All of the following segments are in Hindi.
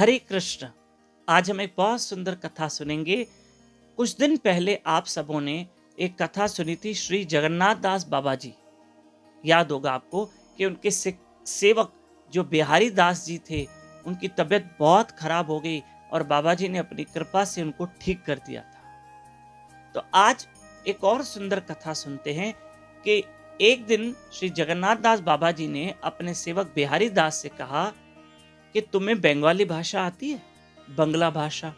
हरे कृष्ण। आज हम एक बहुत सुंदर कथा सुनेंगे। कुछ दिन पहले आप सबों ने एक कथा सुनी थी श्री जगन्नाथ दास बाबा जी। याद होगा आपको कि उनके सेवक जो बिहारी दास जी थे, उनकी तबीयत बहुत खराब हो गई और बाबा जी ने अपनी कृपा से उनको ठीक कर दिया था। तो आज एक और सुंदर कथा सुनते हैं कि एक दिन श्री जगन्नाथ दास बाबा जी ने अपने सेवक बिहारी दास से कहा कि तुम्हें बंगाली भाषा आती है, बंगला भाषा?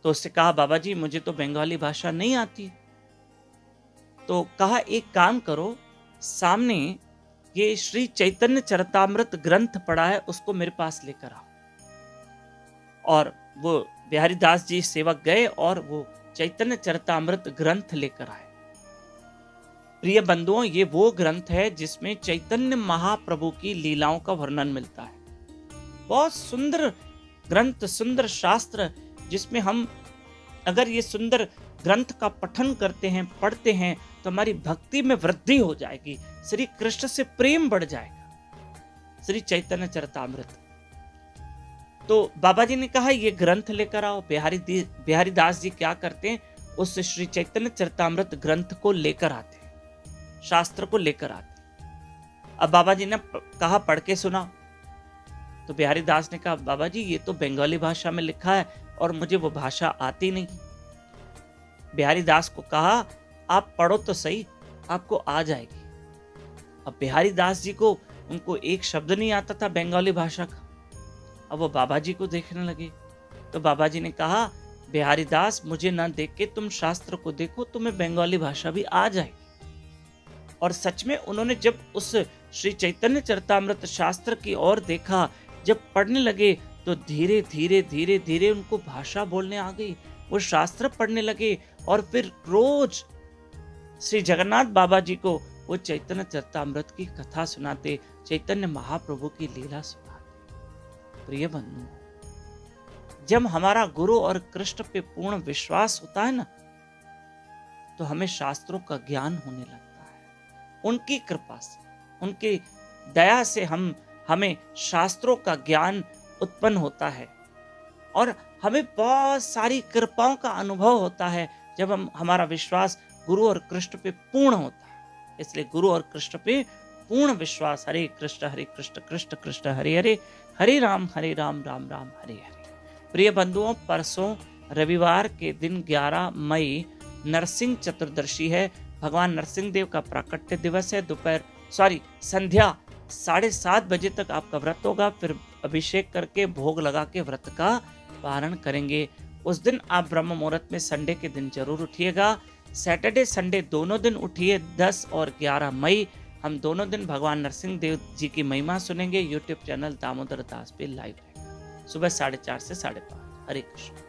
तो उससे कहा, बाबा जी मुझे तो बंगाली भाषा नहीं आती। तो कहा, एक काम करो, सामने ये श्री चैतन्य चरितामृत ग्रंथ पड़ा है, उसको मेरे पास लेकर आओ। और वो बिहारी दास जी सेवक गए और वो चैतन्य चरितामृत ग्रंथ लेकर आए। प्रिय बंधुओं, ये वो ग्रंथ है जिसमें चैतन्य महाप्रभु की लीलाओं का वर्णन मिलता है। बहुत सुंदर ग्रंथ, सुंदर शास्त्र, जिसमें हम अगर ये सुंदर ग्रंथ का पठन करते हैं, पढ़ते हैं, तो हमारी भक्ति में वृद्धि हो जाएगी, श्री कृष्ण से प्रेम बढ़ जाएगा। श्री चैतन्य चरितामृत। तो बाबा जी ने कहा, ये ग्रंथ लेकर आओ। बिहारी दास जी क्या करते हैं, उस श्री चैतन्य चरितामृत ग्रंथ को लेकर आते हैं, शास्त्र को लेकर आते हैं। अब बाबा जी ने कहा, पढ़ के सुनाओ। तो बिहारी दास ने कहा, बाबा जी ये तो बंगाली भाषा में लिखा है और मुझे वो भाषा आती नहीं। बिहारी दास को कहा, आप पढ़ो तो सही, आपको आ जाएगी। अब बिहारी दास जी को, उनको एक शब्द नहीं आता था बंगाली भाषा का। अब वो बाबा जी को देखने लगे। तो बाबा जी ने कहा, बिहारी दास मुझे ना देख के तुम शास्त्र को देखो, तुम्हें बंगाली भाषा भी आ जाएगी। और सच में उन्होंने जब उस श्री चैतन्य चरितामृत शास्त्र की ओर देखा, जब पढ़ने लगे, तो धीरे धीरे धीरे धीरे उनको भाषा बोलने आ गई। वो शास्त्र पढ़ने लगे और फिर रोज श्री जगन्नाथ बाबा जी को वो चैतन्य चरितामृत की कथा सुनाते, चैतन्य महाप्रभु की लीला सुनाते। प्रिय बंधु, जब हमारा गुरु और कृष्ण पे पूर्ण विश्वास होता है ना, तो हमें शास्त्रों का ज्ञान होने लगता है। उनकी कृपा से, उनकी दया से हमें शास्त्रों का ज्ञान उत्पन्न होता है और हमें बहुत सारी कृपाओं का अनुभव होता है जब हमारा विश्वास गुरु और कृष्ण पे पूर्ण होता है। इसलिए गुरु और कृष्ण पे पूर्ण विश्वास। हरे कृष्ण कृष्ण कृष्ण हरे हरे, हरे राम राम राम हरे हरे। प्रिय बंधुओं, परसों रविवार के दिन 11 मई नरसिंह चतुर्दशी है। भगवान नरसिंह देव का प्राकट्य दिवस है। संध्या 7:30 बजे तक आपका व्रत होगा। फिर अभिषेक करके भोग लगा के व्रत का पारण करेंगे। उस दिन आप ब्रह्म मुहूर्त में संडे के दिन जरूर उठिएगा। सैटरडे संडे दोनों दिन उठिए। 10 और 11 मई हम दोनों दिन भगवान नरसिंह देव जी की महिमा सुनेंगे। यूट्यूब चैनल दामोदर दास पे लाइव रहेगा सुबह 4:30 से 5:30। हरे कृष्ण।